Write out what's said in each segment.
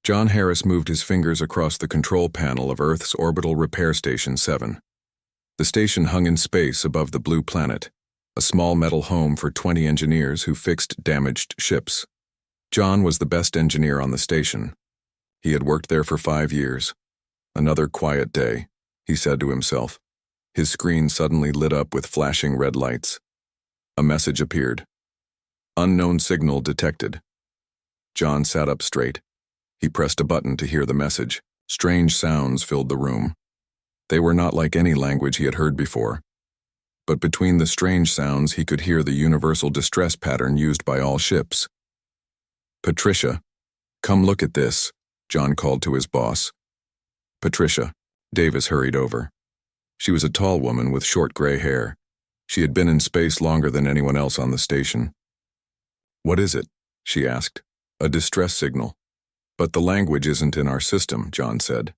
John Harris moved his fingers across the control panel of Earth's Orbital Repair Station 7. The station hung in space above the blue planet, a small metal home for 20 engineers who fixed damaged ships. John was the best engineer on the station. He had worked there for 5 years. Another quiet day, he said to himself. His screen suddenly lit up with flashing red lights. A message appeared. Unknown signal detected. John sat up straight. He pressed a button to hear the message. Strange sounds filled the room. They were not like any language he had heard before. But between the strange sounds, he could hear the universal distress pattern used by all ships. Patricia, come look at this, John called to his boss. Patricia, Davis hurried over. She was a tall woman with short gray hair. She had been in space longer than anyone else on the station. What is it? She asked. A distress signal. But the language isn't in our system, John said.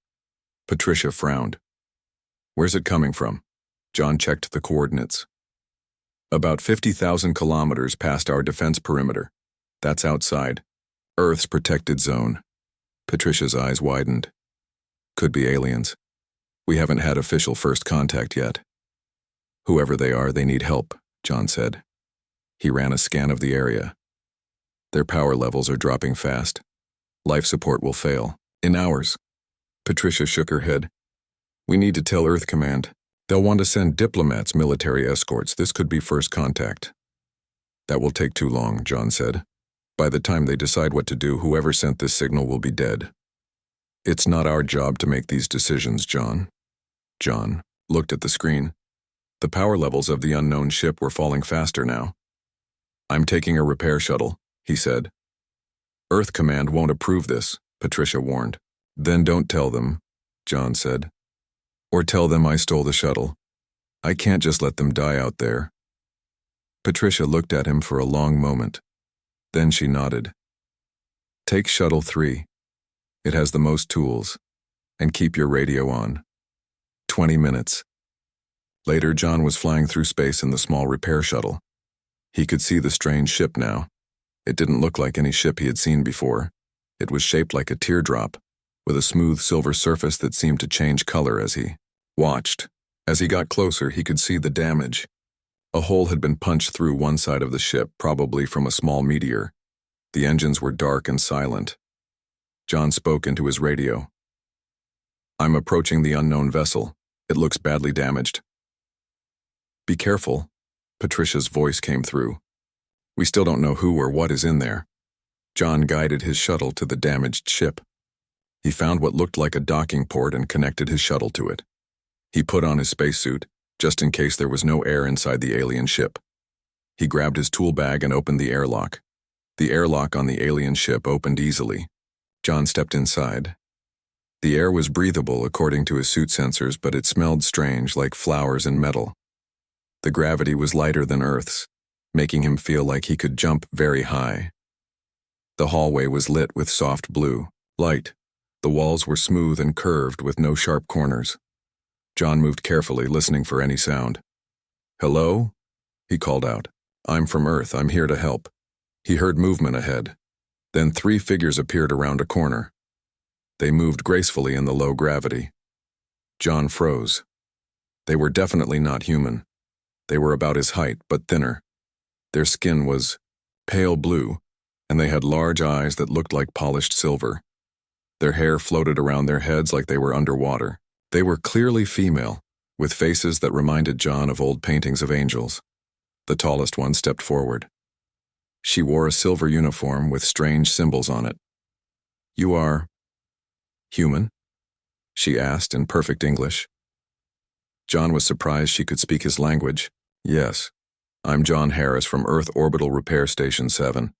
Patricia frowned. Where's it coming from? John checked the coordinates. About 50,000 kilometers past our defense perimeter. That's outside. Earth's protected zone. Patricia's eyes widened. Could be aliens. We haven't had official first contact yet. Whoever they are, they need help, John said. He ran a scan of the area. Their power levels are dropping fast. Life support will fail. In hours. Patricia shook her head. We need to tell Earth Command. They'll want to send diplomats, military escorts. This could be first contact. That will take too long, John said. By the time they decide what to do, whoever sent this signal will be dead. It's not our job to make these decisions, John. John looked at the screen. The power levels of the unknown ship were falling faster now. I'm taking a repair shuttle, he said. Earth Command won't approve this, Patricia warned. Then don't tell them, John said. Or tell them I stole the shuttle. I can't just let them die out there. Patricia looked at him for a long moment. Then she nodded. Take Shuttle 3. It has the most tools. And keep your radio on. 20 minutes. Later, John was flying through space in the small repair shuttle. He could see the strange ship now. It didn't look like any ship he had seen before. It was shaped like a teardrop, with a smooth silver surface that seemed to change color as he watched. As he got closer, he could see the damage. A hole had been punched through one side of the ship, probably from a small meteor. The engines were dark and silent. John spoke into his radio. I'm approaching the unknown vessel. It looks badly damaged. Be careful, Patricia's voice came through. We still don't know who or what is in there. John guided his shuttle to the damaged ship. He found what looked like a docking port and connected his shuttle to it. He put on his spacesuit, just in case there was no air inside the alien ship. He grabbed his tool bag and opened the airlock. The airlock on the alien ship opened easily. John stepped inside. The air was breathable according to his suit sensors, but it smelled strange, like flowers and metal. The gravity was lighter than Earth's, making him feel like he could jump very high. The hallway was lit with soft blue light. The walls were smooth and curved with no sharp corners. John moved carefully, listening for any sound. Hello? He called out. I'm from Earth. I'm here to help. He heard movement ahead. Then 3 figures appeared around a corner. They moved gracefully in the low gravity. John froze. They were definitely not human. They were about his height, but thinner. Their skin was pale blue, and they had large eyes that looked like polished silver. Their hair floated around their heads like they were underwater. They were clearly female, with faces that reminded John of old paintings of angels. The tallest one stepped forward. She wore a silver uniform with strange symbols on it. You are human? She asked in perfect English. John was surprised she could speak his language. Yes, I'm John Harris from Earth Orbital Repair Station 7.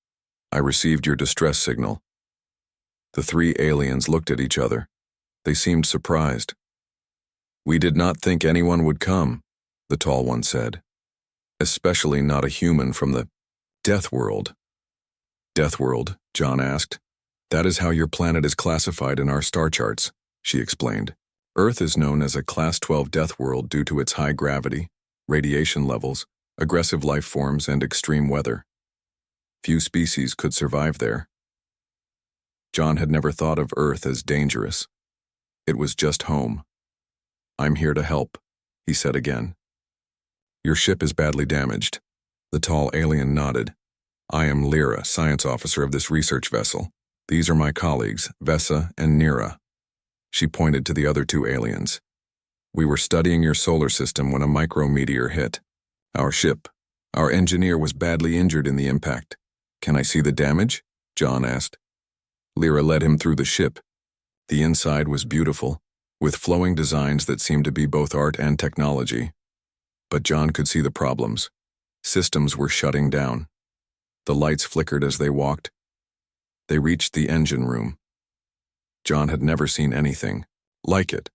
I received your distress signal. The 3 aliens looked at each other. They seemed surprised. We did not think anyone would come, the tall one said. Especially not a human from the Deathworld. Deathworld, John asked. That is how your planet is classified in our star charts, she explained. Earth is known as a Class 12 Deathworld due to its high gravity, radiation levels, aggressive life forms, and extreme weather. Few species could survive there. John had never thought of Earth as dangerous. It was just home. "I'm here to help," he said again. "Your ship is badly damaged." The tall alien nodded. "I am Lyra, science officer of this research vessel. These are my colleagues, Vesa and Nira." She pointed to the other two aliens. "We were studying your solar system when a micrometeor hit. Our engineer was badly injured in the impact. Can I see the damage?" John asked. Lyra led him through the ship. The inside was beautiful, with flowing designs that seemed to be both art and technology. But John could see the problems. Systems were shutting down. The lights flickered as they walked. They reached the engine room. John had never seen anything like it.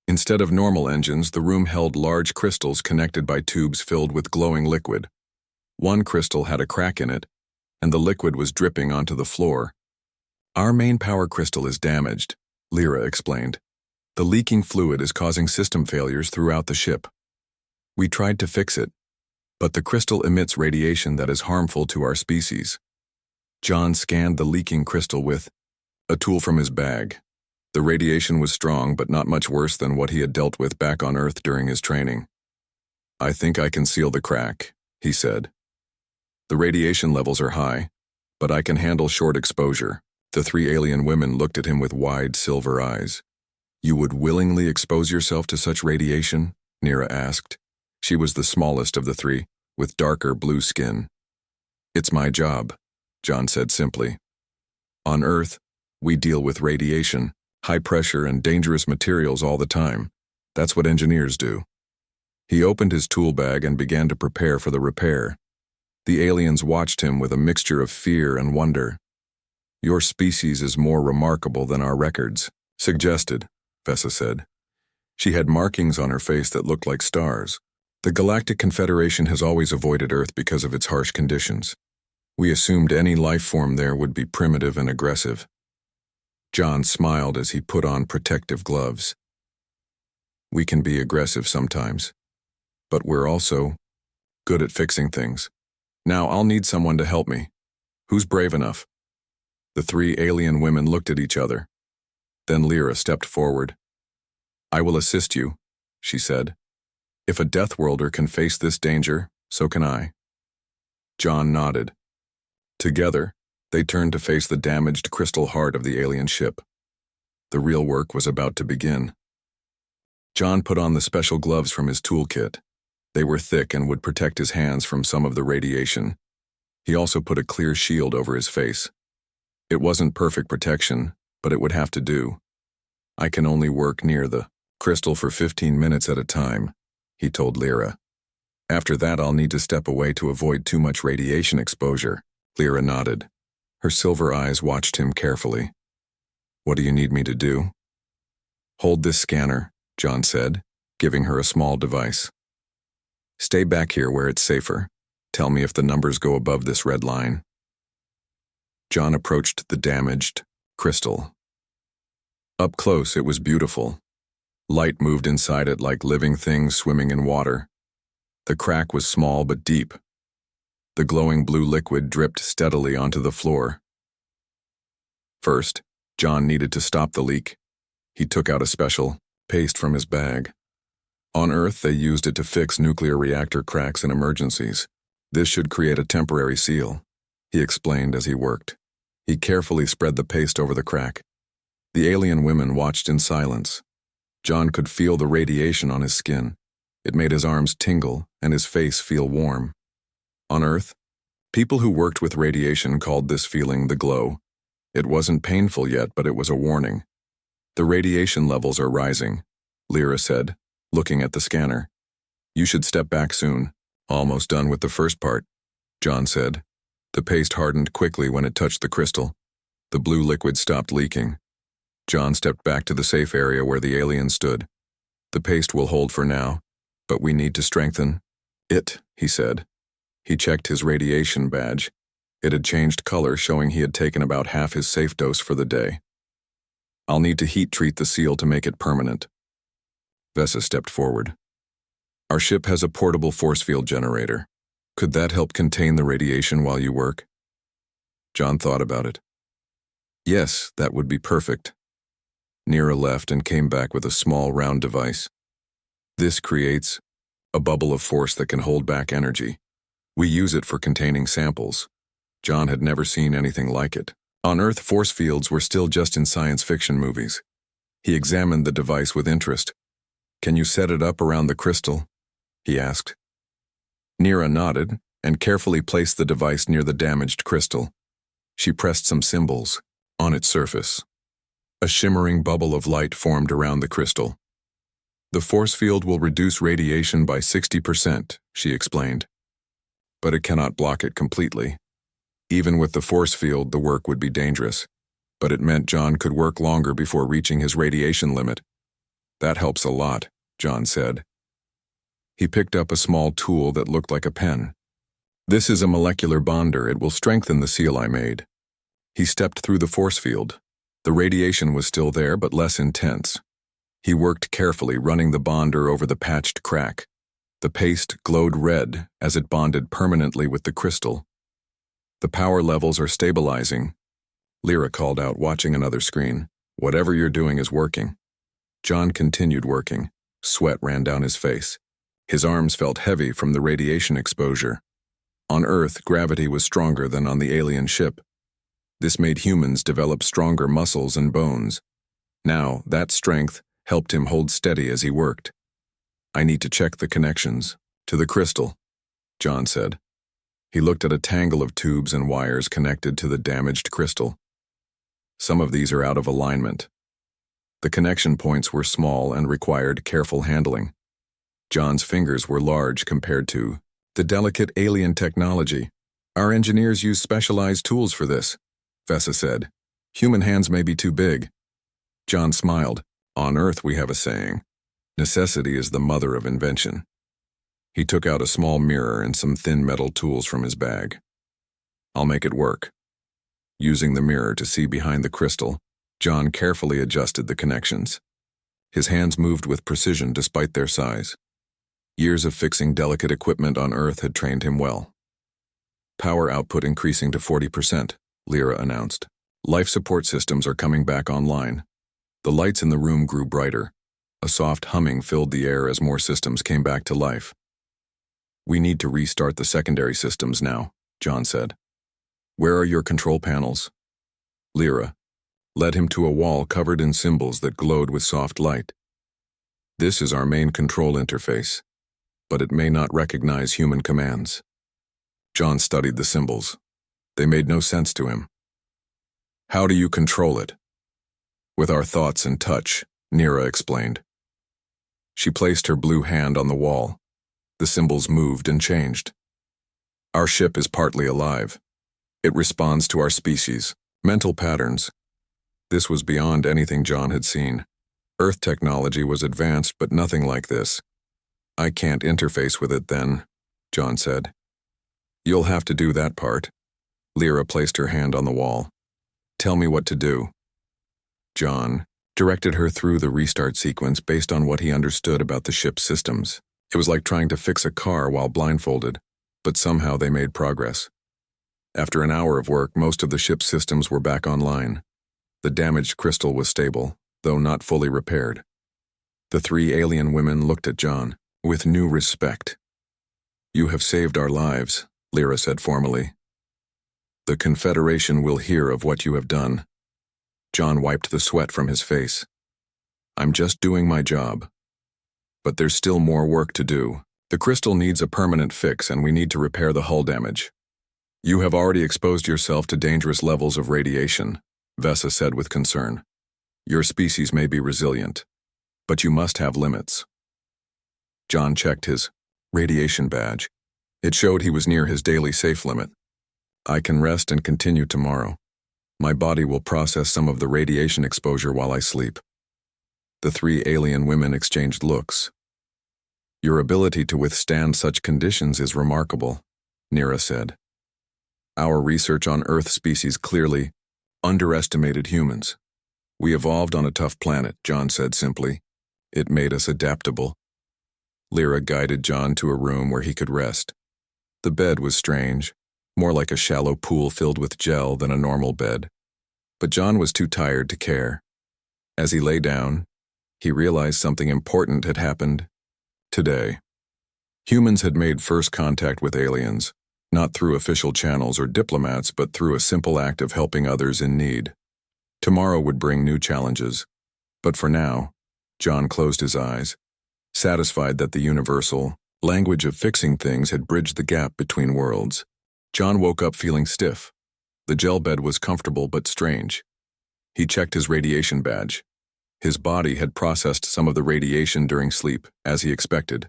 Instead of normal engines, the room held large crystals connected by tubes filled with glowing liquid. One crystal had a crack in it, and the liquid was dripping onto the floor. "Our main power crystal is damaged," Lyra explained. "The leaking fluid is causing system failures throughout the ship. We tried to fix it, but the crystal emits radiation that is harmful to our species." John scanned the leaking crystal with a tool from his bag. The radiation was strong, but not much worse than what he had dealt with back on Earth during his training. "I think I can seal the crack," he said. "The radiation levels are high, but I can handle short exposure." The three alien women looked at him with wide silver eyes. "You would willingly expose yourself to such radiation?" Nira asked. She was the smallest of the three, with darker blue skin. "It's my job," John said simply. "On Earth, we deal with radiation, high pressure, and dangerous materials all the time. That's what engineers do." He opened his tool bag and began to prepare for the repair. The aliens watched him with a mixture of fear and wonder. "Your species is more remarkable than our records," suggested, Vesa said. She had markings on her face that looked like stars. "The Galactic Confederation has always avoided Earth because of its harsh conditions. We assumed any life form there would be primitive and aggressive." John smiled as he put on protective gloves. "We can be aggressive sometimes, but we're also good at fixing things. Now I'll need someone to help me. Who's brave enough?" The three alien women looked at each other. Then Lyra stepped forward. "I will assist you," she said. "If a Deathworlder can face this danger, so can I." John nodded. Together, they turned to face the damaged crystal heart of the alien ship. The real work was about to begin. John put on the special gloves from his toolkit. They were thick and would protect his hands from some of the radiation. He also put a clear shield over his face. It wasn't perfect protection, but it would have to do. "I can only work near the crystal for 15 minutes at a time," he told Lyra. "After that, I'll need to step away to avoid too much radiation exposure." Lyra nodded. Her silver eyes watched him carefully. "What do you need me to do?" "Hold this scanner," John said, giving her a small device. "Stay back here where it's safer. Tell me if the numbers go above this red line." John approached the damaged crystal. Up close, it was beautiful. Light moved inside it like living things swimming in water. The crack was small but deep. The glowing blue liquid dripped steadily onto the floor. First, John needed to stop the leak. He took out a special paste from his bag. On Earth, they used it to fix nuclear reactor cracks in emergencies. This should create a temporary seal, he explained as he worked. He carefully spread the paste over the crack. The alien women watched in silence. John could feel the radiation on his skin. It made his arms tingle and his face feel warm. On Earth, people who worked with radiation called this feeling the glow. It wasn't painful yet, but it was a warning. "The radiation levels are rising," Lyra said, looking at the scanner. "You should step back soon." "Almost done with the first part," John said. The paste hardened quickly when it touched the crystal. The blue liquid stopped leaking. John stepped back to the safe area where the alien stood. "The paste will hold for now, but we need to strengthen it," he said. He checked his radiation badge. It had changed color, showing he had taken about half his safe dose for the day. "I'll need to heat treat the seal to make it permanent." Vesa stepped forward. "Our ship has a portable force field generator. Could that help contain the radiation while you work?" John thought about it. Yes, that would be perfect. Nira left and came back with a small round device. This creates a bubble of force that can hold back energy. We use it for containing samples. John had never seen anything like it. On Earth, force fields were still just in science fiction movies. He examined the device with interest. Can you set it up around the crystal? He asked. Nira nodded and carefully placed the device near the damaged crystal. She pressed some symbols on its surface. A shimmering bubble of light formed around the crystal. The force field will reduce radiation by 60%, she explained. But it cannot block it completely. Even with the force field, the work would be dangerous. But it meant John could work longer before reaching his radiation limit. That helps a lot, John said. He picked up a small tool that looked like a pen. This is a molecular bonder. It will strengthen the seal I made. He stepped through the force field. The radiation was still there, but less intense. He worked carefully, running the bonder over the patched crack. The paste glowed red as it bonded permanently with the crystal. The power levels are stabilizing, Lyra called out, watching another screen. Whatever you're doing is working. John continued working. Sweat ran down his face. His arms felt heavy from the radiation exposure. On Earth, gravity was stronger than on the alien ship. This made humans develop stronger muscles and bones. Now, that strength helped him hold steady as he worked. I need to check the connections to the crystal, John said. He looked at a tangle of tubes and wires connected to the damaged crystal. Some of these are out of alignment. The connection points were small and required careful handling. John's fingers were large compared to the delicate alien technology. Our engineers use specialized tools for this, Vesa said. Human hands may be too big. John smiled. On Earth we have a saying, necessity is the mother of invention. He took out a small mirror and some thin metal tools from his bag. I'll make it work. Using the mirror to see behind the crystal, John carefully adjusted the connections. His hands moved with precision despite their size. Years of fixing delicate equipment on Earth had trained him well. Power output increasing to 40%, Lyra announced. Life support systems are coming back online. The lights in the room grew brighter. A soft humming filled the air as more systems came back to life. We need to restart the secondary systems now, John said. Where are your control panels? Lyra led him to a wall covered in symbols that glowed with soft light. This is our main control interface, but it may not recognize human commands. John studied the symbols. They made no sense to him. How do you control it? With our thoughts and touch, Nira explained. She placed her blue hand on the wall. The symbols moved and changed. Our ship is partly alive. It responds to our species, mental patterns. This was beyond anything John had seen. Earth technology was advanced, but nothing like this. I can't interface with it then, John said. You'll have to do that part. Lyra placed her hand on the wall. Tell me what to do. John directed her through the restart sequence based on what he understood about the ship's systems. It was like trying to fix a car while blindfolded, but somehow they made progress. After an hour of work, most of the ship's systems were back online. The damaged crystal was stable, though not fully repaired. The three alien women looked at John with new respect. You have saved our lives, Lyra said formally. The Confederation will hear of what you have done. John wiped the sweat from his face. I'm just doing my job. But there's still more work to do. The crystal needs a permanent fix, and we need to repair the hull damage. You have already exposed yourself to dangerous levels of radiation, Vesa said with concern. Your species may be resilient, but you must have limits. John checked his radiation badge. It showed he was near his daily safe limit. I can rest and continue tomorrow. My body will process some of the radiation exposure while I sleep. The three alien women exchanged looks. Your ability to withstand such conditions is remarkable, Nira said. Our research on Earth species clearly underestimated humans. We evolved on a tough planet, John said simply. It made us adaptable. Lyra guided John to a room where he could rest. The bed was strange, more like a shallow pool filled with gel than a normal bed. But John was too tired to care. As he lay down, he realized something important had happened today. Humans had made first contact with aliens, not through official channels or diplomats, but through a simple act of helping others in need. Tomorrow would bring new challenges. But for now, John closed his eyes, satisfied that the universal language of fixing things had bridged the gap between worlds. John woke up feeling stiff. The gel bed was comfortable but strange. He checked his radiation badge. His body had processed some of the radiation during sleep, as he expected.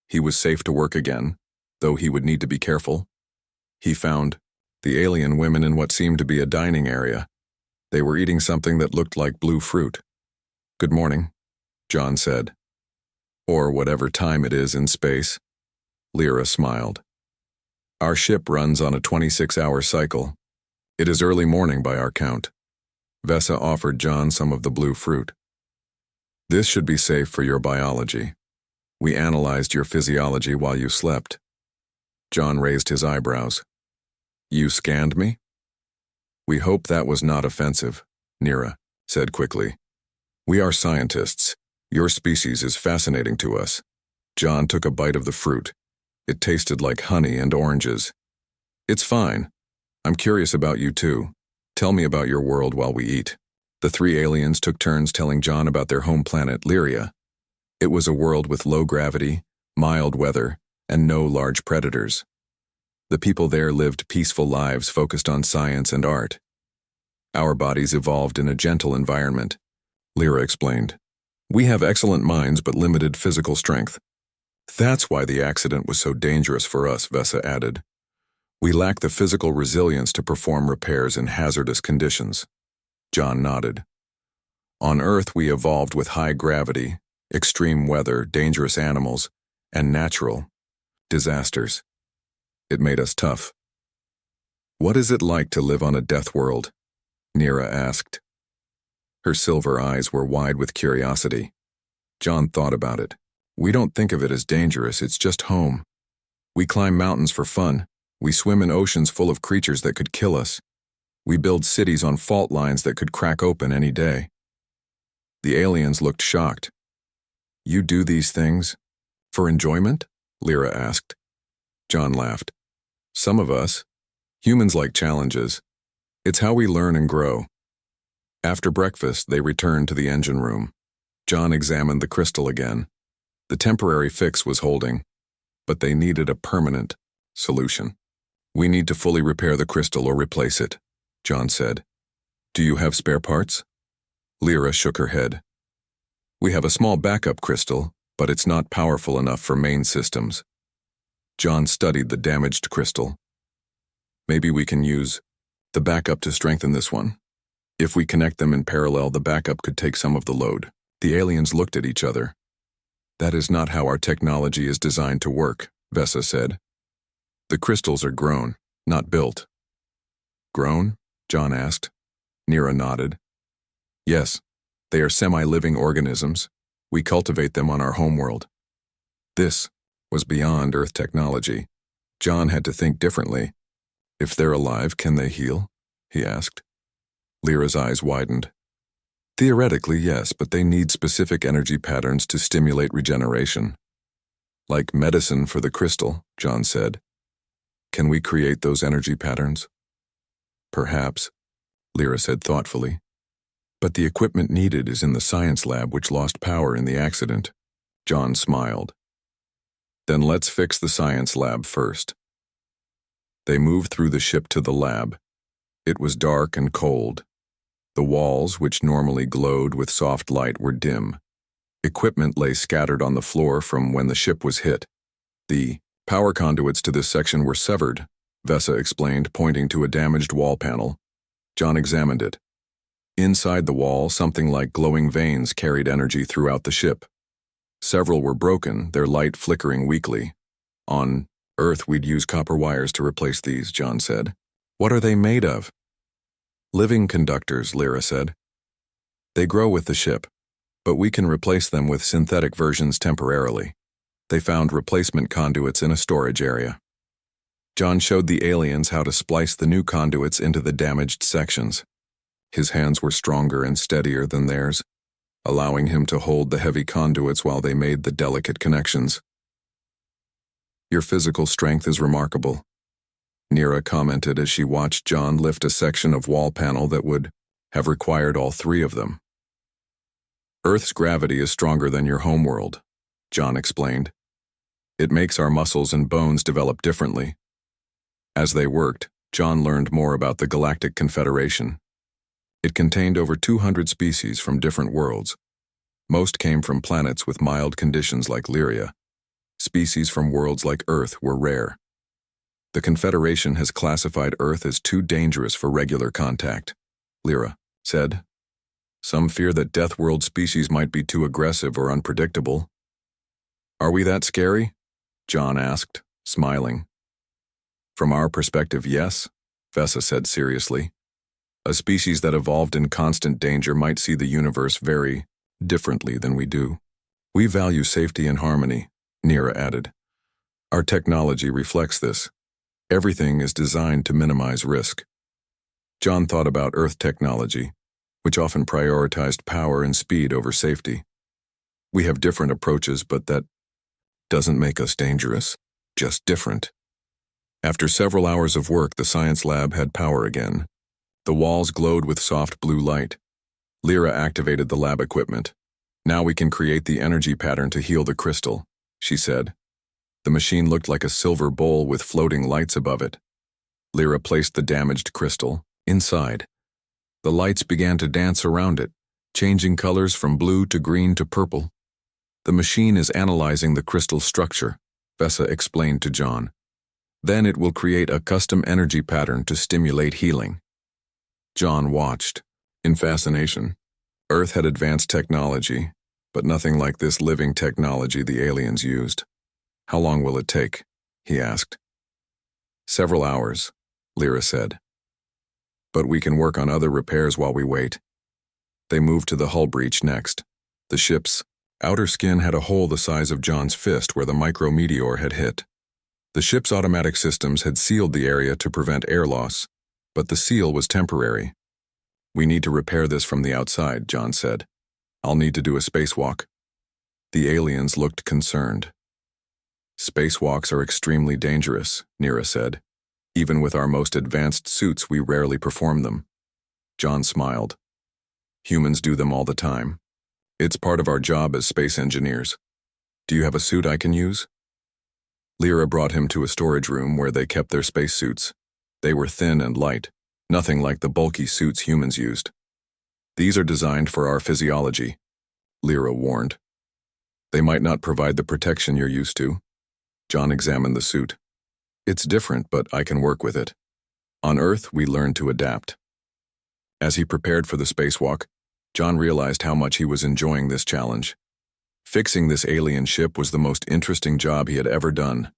He was safe to work again, though he would need to be careful. He found the alien women in what seemed to be a dining area. They were eating something that looked like blue fruit. "Good morning," John said. "Or whatever time it is in space." Lyra smiled. "Our ship runs on a 26-hour cycle. It is early morning by our count." Vesa offered John some of the blue fruit. "This should be safe for your biology. We analyzed your physiology while you slept." John raised his eyebrows. "You scanned me?" "We hope that was not offensive," Nira said quickly. "We are scientists. Your species is fascinating to us." John took a bite of the fruit. It tasted like honey and oranges. "It's fine. I'm curious about you too. Tell me about your world while we eat." The three aliens took turns telling John about their home planet, Lyria. It was a world with low gravity, mild weather, and no large predators. The people there lived peaceful lives focused on science and art. "Our bodies evolved in a gentle environment," Lyra explained. "We have excellent minds but limited physical strength. That's why the accident was so dangerous for us," Vesa added. "We lack the physical resilience to perform repairs in hazardous conditions." John nodded. "On Earth we evolved with high gravity, extreme weather, dangerous animals, and natural disasters. It made us tough." "What is it like to live on a death world?" Nira asked. Her silver eyes were wide with curiosity. John thought about it. "We don't think of it as dangerous, it's just home. We climb mountains for fun. We swim in oceans full of creatures that could kill us. We build cities on fault lines that could crack open any day." The aliens looked shocked. "You do these things for enjoyment?" Lyra asked. John laughed. "Some of us. Humans like challenges. It's how we learn and grow." After breakfast, they returned to the engine room. John examined the crystal again. The temporary fix was holding, but they needed a permanent solution. "We need to fully repair the crystal or replace it," John said. "Do you have spare parts?" Lyra shook her head. "We have a small backup crystal, but it's not powerful enough for main systems." John studied the damaged crystal. "Maybe we can use the backup to strengthen this one. If we connect them in parallel, the backup could take some of the load." The aliens looked at each other. "That is not how our technology is designed to work," Vesa said. "The crystals are grown, not built." "Grown?" John asked. Nira nodded. "Yes, they are semi-living organisms. We cultivate them on our homeworld." This was beyond Earth technology. John had to think differently. "If they're alive, can they heal?" he asked. Lyra's eyes widened. "Theoretically, yes, but they need specific energy patterns to stimulate regeneration." "Like medicine for the crystal," John said. "Can we create those energy patterns?" "Perhaps," Lyra said thoughtfully. "But the equipment needed is in the science lab which lost power in the accident." John smiled. "Then let's fix the science lab first." They moved through the ship to the lab. It was dark and cold. The walls, which normally glowed with soft light, were dim. Equipment lay scattered on the floor from when the ship was hit. "The power conduits to this section were severed," Vesa explained, pointing to a damaged wall panel. John examined it. Inside the wall, something like glowing veins carried energy throughout the ship. Several were broken, their light flickering weakly. "On Earth, we'd use copper wires to replace these," John said. "What are they made of?" "Living conductors," Lyra said. "They grow with the ship, but we can replace them with synthetic versions temporarily." They found replacement conduits in a storage area. John showed the aliens how to splice the new conduits into the damaged sections. His hands were stronger and steadier than theirs, allowing him to hold the heavy conduits while they made the delicate connections. "Your physical strength is remarkable," Nira commented as she watched John lift a section of wall panel that would have required all three of them. "Earth's gravity is stronger than your homeworld," John explained. "It makes our muscles and bones develop differently." As they worked, John learned more about the Galactic Confederation. It contained over 200 species from different worlds. Most came from planets with mild conditions like Lyria. Species from worlds like Earth were rare. "The Confederation has classified Earth as too dangerous for regular contact," Lyra said. "Some fear that Deathworld species might be too aggressive or unpredictable." "Are we that scary?" John asked, smiling. "From our perspective, yes," Vesa said seriously. "A species that evolved in constant danger might see the universe very differently than we do. We value safety and harmony," Nira added. "Our technology reflects this. Everything is designed to minimize risk." John thought about Earth technology, which often prioritized power and speed over safety. "We have different approaches, but that doesn't make us dangerous, just different." After several hours of work, the science lab had power again. The walls glowed with soft blue light. Lyra activated the lab equipment. "Now we can create the energy pattern to heal the crystal," she said. The machine looked like a silver bowl with floating lights above it. Lyra placed the damaged crystal inside. The lights began to dance around it, changing colors from blue to green to purple. "The machine is analyzing the crystal structure," Vesa explained to John. "Then it will create a custom energy pattern to stimulate healing." John watched, in fascination. Earth had advanced technology, but nothing like this living technology the aliens used. "How long will it take?" he asked. "Several hours," Lyra said. "But we can work on other repairs while we wait." They moved to the hull breach next. The ship's outer skin had a hole the size of John's fist where the micrometeor had hit. The ship's automatic systems had sealed the area to prevent air loss, but the seal was temporary. "We need to repair this from the outside," John said. "I'll need to do a spacewalk." The aliens looked concerned. "Spacewalks are extremely dangerous," Nira said. "Even with our most advanced suits, we rarely perform them." John smiled. "Humans do them all the time. It's part of our job as space engineers. Do you have a suit I can use?" Lyra brought him to a storage room where they kept their spacesuits. They were thin and light, nothing like the bulky suits humans used. "These are designed for our physiology," Lyra warned. "They might not provide the protection you're used to." John examined the suit. "It's different, but I can work with it. On Earth, we learn to adapt." As he prepared for the spacewalk, John realized how much he was enjoying this challenge. Fixing this alien ship was the most interesting job he had ever done,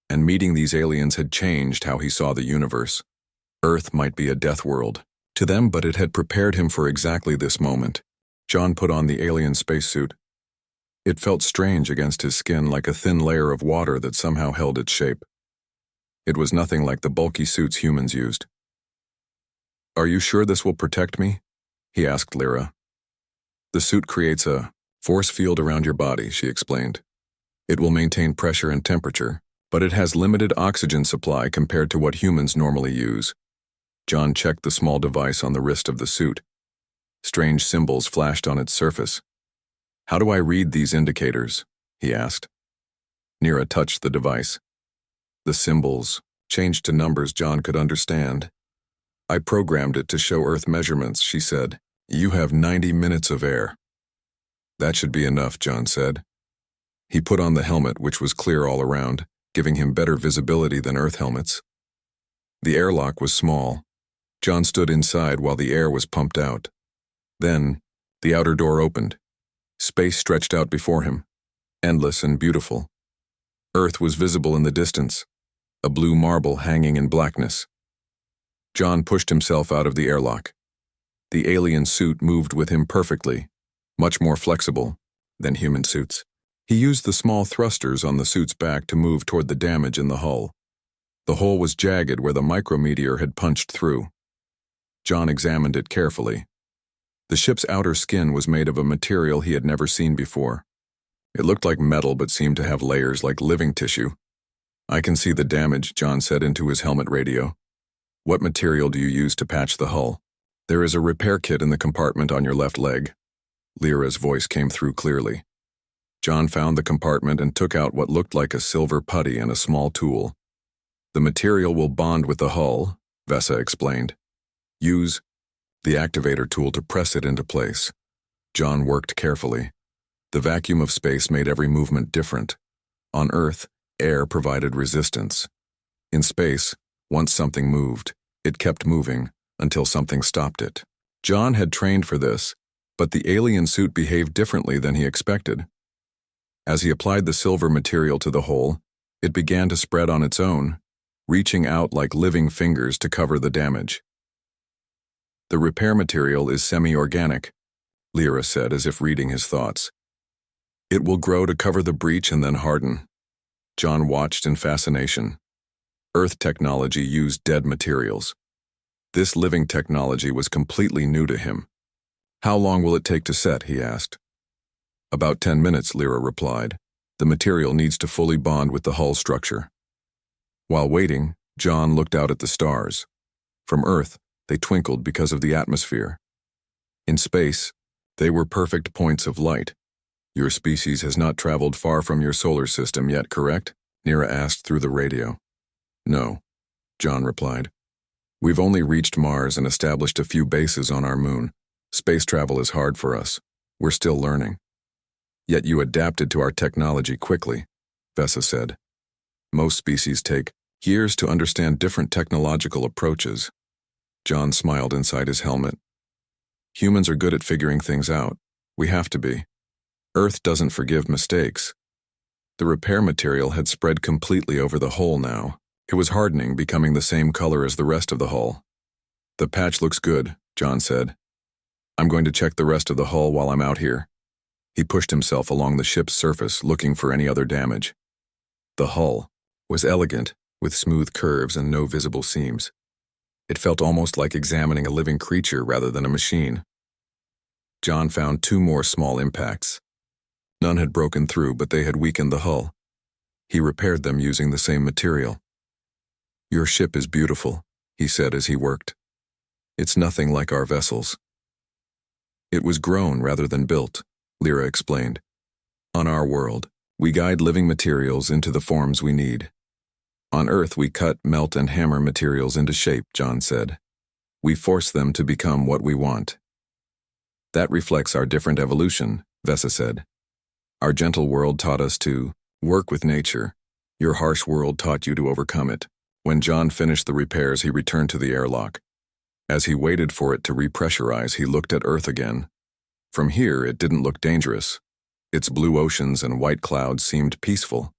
and meeting these aliens had changed how he saw the universe. Earth might be a death world to them, but it had prepared him for exactly this moment. John put on the alien spacesuit. It felt strange against his skin, like a thin layer of water that somehow held its shape. It was nothing like the bulky suits humans used. "Are you sure this will protect me?" he asked Lyra. "The suit creates a force field around your body," she explained. "It will maintain pressure and temperature, but it has limited oxygen supply compared to what humans normally use." John checked the small device on the wrist of the suit. Strange symbols flashed on its surface. "How do I read these indicators?" he asked. Nira touched the device. The symbols changed to numbers John could understand. "I programmed it to show Earth measurements," she said. "You have 90 minutes of air." "That should be enough," John said. He put on the helmet, which was clear all around, giving him better visibility than Earth helmets. The airlock was small. John stood inside while the air was pumped out. Then, the outer door opened. Space stretched out before him, endless and beautiful. Earth was visible in the distance, a blue marble hanging in blackness. John pushed himself out of the airlock. The alien suit moved with him perfectly, much more flexible than human suits. He used the small thrusters on the suit's back to move toward the damage in the hull. The hole was jagged where the micrometeor had punched through. John examined it carefully. The ship's outer skin was made of a material he had never seen before. It looked like metal but seemed to have layers like living tissue. "I can see the damage," John said into his helmet radio. "What material do you use to patch the hull?" "There is a repair kit in the compartment on your left leg." Lyra's voice came through clearly. John found the compartment and took out what looked like a silver putty and a small tool. "The material will bond with the hull," Vesa explained. "Use the activator tool to press it into place." John worked carefully. The vacuum of space made every movement different. On Earth, air provided resistance. In space, once something moved, it kept moving until something stopped it. John had trained for this, but the alien suit behaved differently than he expected. As he applied the silver material to the hole, it began to spread on its own, reaching out like living fingers to cover the damage. "The repair material is semi-organic," Lyra said as if reading his thoughts. "It will grow to cover the breach and then harden." John watched in fascination. Earth technology used dead materials. This living technology was completely new to him. "How long will it take to set?" he asked. "About 10 minutes, Lyra replied. "The material needs to fully bond with the hull structure." While waiting, John looked out at the stars. From Earth, they twinkled because of the atmosphere. In space, they were perfect points of light. "Your species has not traveled far from your solar system yet, correct?" Nira asked through the radio. "No," John replied. "We've only reached Mars and established a few bases on our moon. Space travel is hard for us. We're still learning." "Yet you adapted to our technology quickly," Vesa said. "Most species take years to understand different technological approaches." John smiled inside his helmet. "Humans are good at figuring things out. We have to be. Earth doesn't forgive mistakes." The repair material had spread completely over the hole now. It was hardening, becoming the same color as the rest of the hull. "The patch looks good," John said. "I'm going to check the rest of the hull while I'm out here." He pushed himself along the ship's surface, looking for any other damage. The hull was elegant, with smooth curves and no visible seams. It felt almost like examining a living creature rather than a machine. John found 2 more small impacts. None had broken through, but they had weakened the hull. He repaired them using the same material. "Your ship is beautiful," he said as he worked. "It's nothing like our vessels." "It was grown rather than built," Lyra explained. "On our world, we guide living materials into the forms we need. On Earth, we cut, melt, and hammer materials into shape," John said. "We force them to become what we want." "That reflects our different evolution," Vesa said. "Our gentle world taught us to work with nature. Your harsh world taught you to overcome it." When John finished the repairs, he returned to the airlock. As he waited for it to repressurize, he looked at Earth again. From here, it didn't look dangerous. Its blue oceans and white clouds seemed peaceful.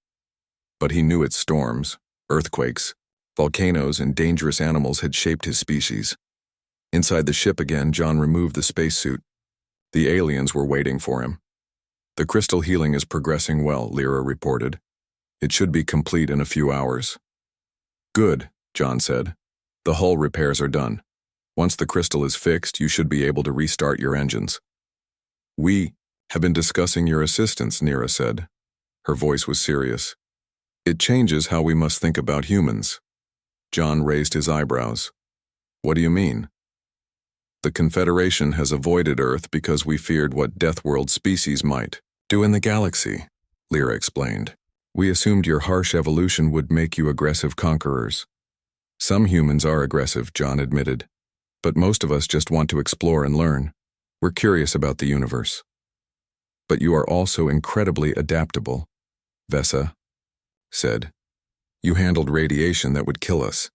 But he knew its storms, earthquakes, volcanoes, and dangerous animals had shaped his species. Inside the ship again, John removed the spacesuit. The aliens were waiting for him. "The crystal healing is progressing well," Lyra reported. "It should be complete in a few hours." "Good," John said. "The hull repairs are done. Once the crystal is fixed, you should be able to restart your engines." "We have been discussing your assistance," Nira said. Her voice was serious. "It changes how we must think about humans." John raised his eyebrows. "What do you mean?" "The Confederation has avoided Earth because we feared what Deathworld species might do in the galaxy," Lyra explained. "We assumed your harsh evolution would make you aggressive conquerors." "Some humans are aggressive," John admitted. "But most of us just want to explore and learn. We're curious about the universe." "But you are also incredibly adaptable," Vesa said. "You handled radiation that would kill us.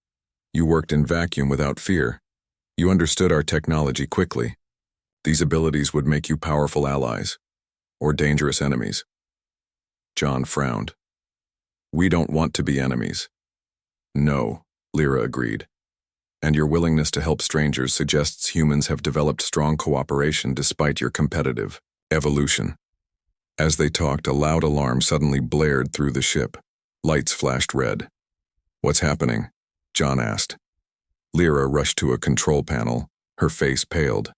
You worked in vacuum without fear. You understood our technology quickly. These abilities would make you powerful allies, or dangerous enemies." John frowned. "We don't want to be enemies." "No," Lyra agreed. "And your willingness to help strangers suggests humans have developed strong cooperation despite your competitive evolution." As they talked, a loud alarm suddenly blared through the ship. Lights flashed red. "What's happening?" John asked. Lyra rushed to a control panel, Her face paled.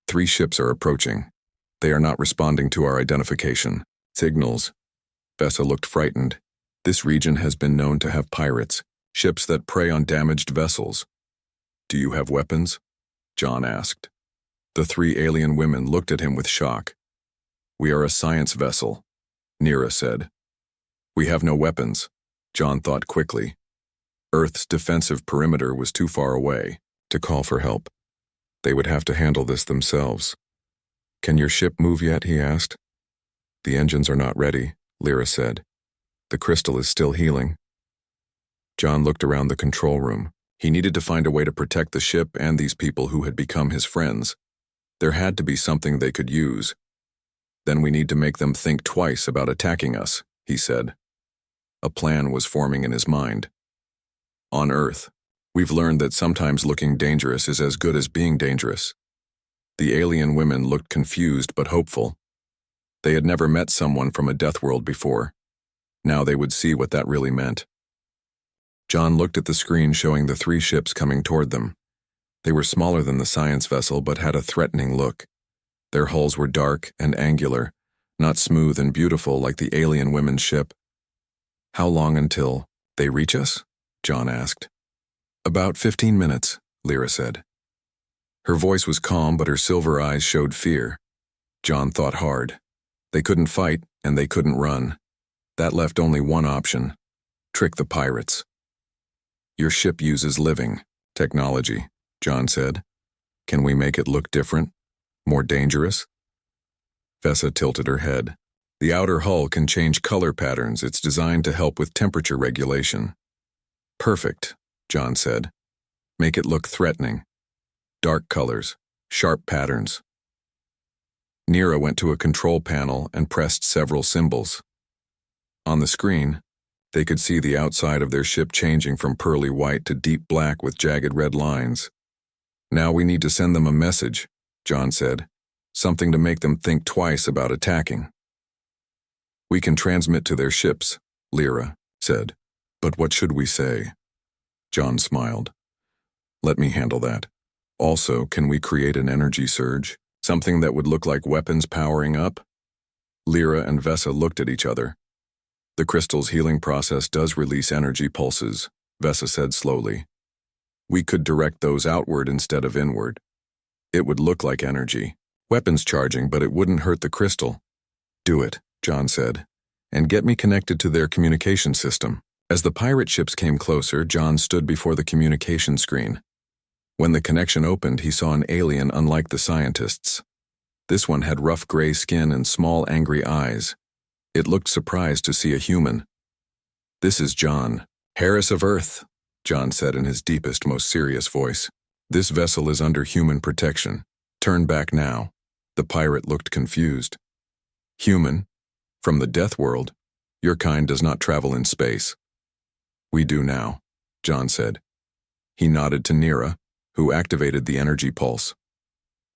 3 ships are approaching. They are not responding to our identification. Signals. Vesa looked frightened. This region has been known to have pirates, ships that prey on damaged vessels. Do you have weapons? John asked. The 3 alien women looked at him with shock. We are a science vessel, Nira said. We have no weapons, John thought quickly. Earth's defensive perimeter was too far away to call for help. They would have to handle this themselves. Can your ship move yet? He asked. The engines are not ready, Lyra said. The crystal is still healing. John looked around the control room. He needed to find a way to protect the ship and these people who had become his friends. There had to be something they could use. Then we need to make them think twice about attacking us, he said. A plan was forming in his mind. On Earth, we've learned that sometimes looking dangerous is as good as being dangerous. The alien women looked confused but hopeful. They had never met someone from a Deathworld before. Now they would see what that really meant. John looked at the screen showing the 3 ships coming toward them. They were smaller than the science vessel but had a threatening look. Their hulls were dark and angular, not smooth and beautiful like the alien women's ship. How long until they reach us? John asked. About 15 minutes, Lyra said. Her voice was calm but her silver eyes showed fear. John thought hard. They couldn't fight and they couldn't run. That left only one option: trick the pirates. Your ship uses living technology, John said. Can we make it look different? More dangerous? Vesa tilted her head. The outer hull can change color patterns. It's designed to help with temperature regulation. Perfect, John said. Make it look threatening. Dark colors, sharp patterns. Nira went to a control panel and pressed several symbols. On the screen, they could see the outside of their ship changing from pearly white to deep black with jagged red lines. Now we need to send them a message, John said. Something to make them think twice about attacking. We can transmit to their ships, Lyra said. But what should we say? John smiled. Let me handle that. Also, can we create an energy surge? Something that would look like weapons powering up? Lyra and Vesa looked at each other. The crystal's healing process does release energy pulses, Vesa said slowly. We could direct those outward instead of inward. It would look like energy. Weapons charging, but it wouldn't hurt the crystal. Do it, John said, and get me connected to their communication system. As the pirate ships came closer, John stood before the communication screen. When the connection opened, he saw an alien unlike the scientists. This one had rough gray skin and small angry eyes. It looked surprised to see a human. This is John, Harris of Earth, John said in his deepest, most serious voice. This vessel is under human protection. Turn back now. The pirate looked confused. Human? From the Deathworld? Your kind does not travel in space. We do now, John said. He nodded to Nira, who activated the energy pulse.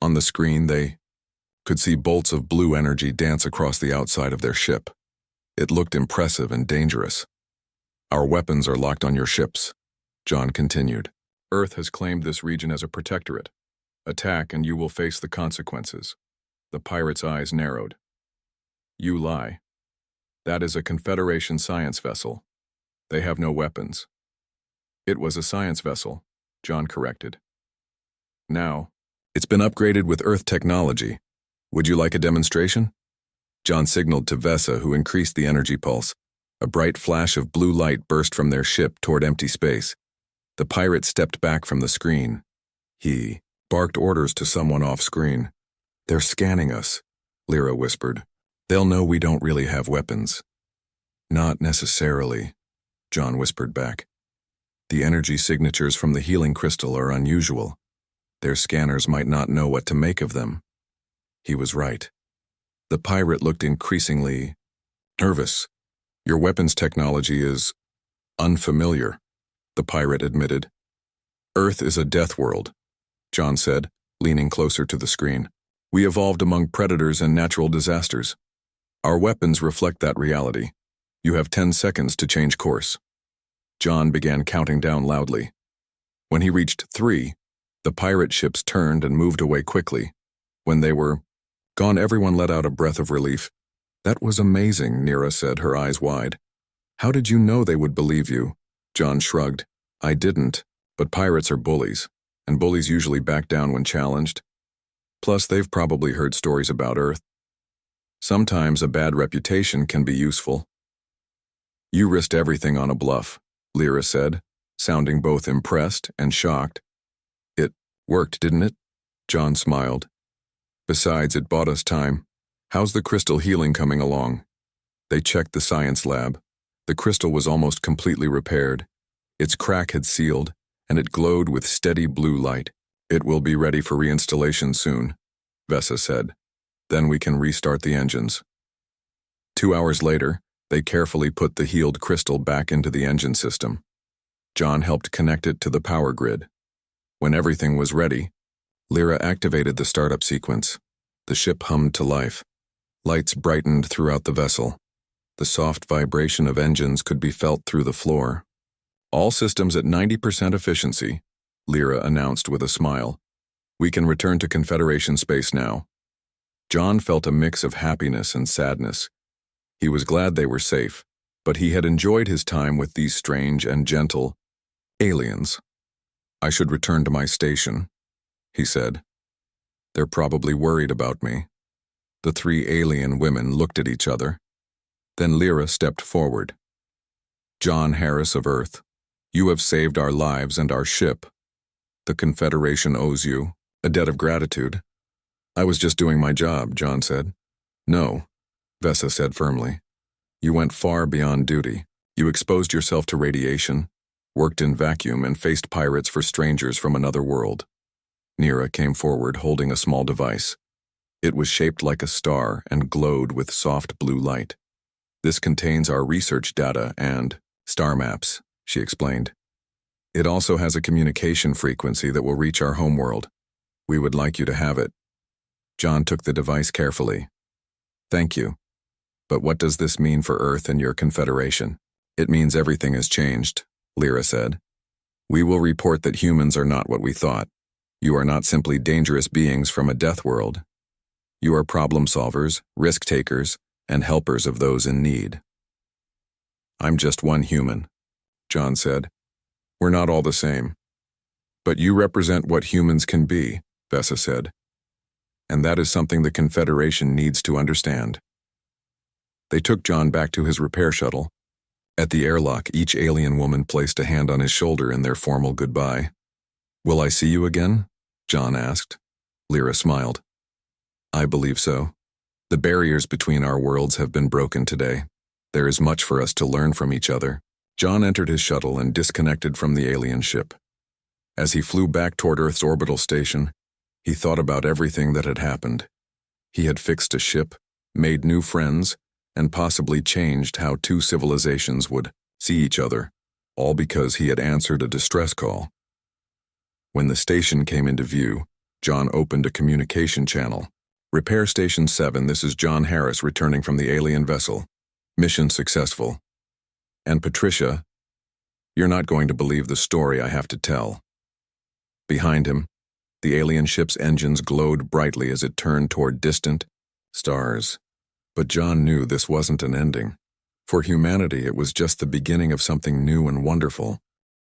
On the screen, they could see bolts of blue energy dance across the outside of their ship. It looked impressive and dangerous. Our weapons are locked on your ships, John continued. Earth has claimed this region as a protectorate. Attack and you will face the consequences. The pirate's eyes narrowed. You lie. That is a Confederation science vessel. They have no weapons. It was a science vessel, John corrected. Now, it's been upgraded with Earth technology. Would you like a demonstration? John signaled to Vesa, who increased the energy pulse. A bright flash of blue light burst from their ship toward empty space. The pirate stepped back from the screen. He barked orders to someone off-screen. They're scanning us, Lyra whispered. They'll know we don't really have weapons. Not necessarily, John whispered back. The energy signatures from the healing crystal are unusual. Their scanners might not know what to make of them. He was right. The pirate looked increasingly nervous. Your weapons technology is unfamiliar, the pirate admitted. Earth is a death world, John said, leaning closer to the screen. We evolved among predators and natural disasters. Our weapons reflect that reality. You have 10 seconds to change course. John began counting down loudly. When he reached 3, The pirate ships turned and moved away quickly. When they were gone, everyone let out a breath of relief. "That was amazing," Nira said, her eyes wide. "How did you know they would believe you?" John shrugged. "I didn't, but pirates are bullies, and bullies usually back down when challenged. Plus, they've probably heard stories about Earth. Sometimes a bad reputation can be useful." "You risked everything on a bluff," Lyra said, sounding both impressed and shocked. "It worked, didn't it?" John smiled. "Besides, it bought us time. How's the crystal healing coming along?" They checked the science lab. The crystal was almost completely repaired. Its crack had sealed, and it glowed with steady blue light. "It will be ready for reinstallation soon," Vesa said. "Then we can restart the engines." 2 hours later, they carefully put the healed crystal back into the engine system. John helped connect it to the power grid. When everything was ready, Lyra activated the startup sequence. The ship hummed to life. Lights brightened throughout the vessel. The soft vibration of engines could be felt through the floor. "All systems at 90% efficiency," Lyra announced with a smile. "We can return to Confederation space now." John felt a mix of happiness and sadness. He was glad they were safe, but he had enjoyed his time with these strange and gentle aliens. "I should return to my station," he said. "They're probably worried about me." The 3 alien women looked at each other. Then Lyra stepped forward. "John Harris of Earth, you have saved our lives and our ship. The Confederation owes you a debt of gratitude." "I was just doing my job," John said. "No," Vesa said firmly. "You went far beyond duty. You exposed yourself to radiation, worked in vacuum, and faced pirates for strangers from another world." Nira came forward holding a small device. It was shaped like a star and glowed with soft blue light. "This contains our research data and star maps," she explained. "It also has a communication frequency that will reach our homeworld. We would like you to have it." John took the device carefully. "Thank you. But what does this mean for Earth and your Confederation?" "It means everything has changed," Lyra said. "We will report that humans are not what we thought. You are not simply dangerous beings from a Deathworld. You are problem solvers, risk takers, and helpers of those in need." "I'm just one human," John said. "We're not all the same. But you represent what humans can be," Vesa said. "And that is something the Confederation needs to understand." They took John back to his repair shuttle. At the airlock, each alien woman placed a hand on his shoulder in their formal goodbye. "Will I see you again?" John asked. Lyra smiled. "I believe so. The barriers between our worlds have been broken today. There is much for us to learn from each other." John entered his shuttle and disconnected from the alien ship. As he flew back toward Earth's orbital station, he thought about everything that had happened. He had fixed a ship, made new friends, and possibly changed how 2 civilizations would see each other, all because he had answered a distress call. When the station came into view, John opened a communication channel. "Repair Station 7, this is John Harris returning from the alien vessel. Mission successful. And Patricia, you're not going to believe the story I have to tell." Behind him, the alien ship's engines glowed brightly as it turned toward distant stars. But John knew this wasn't an ending. For humanity, it was just the beginning of something new and wonderful.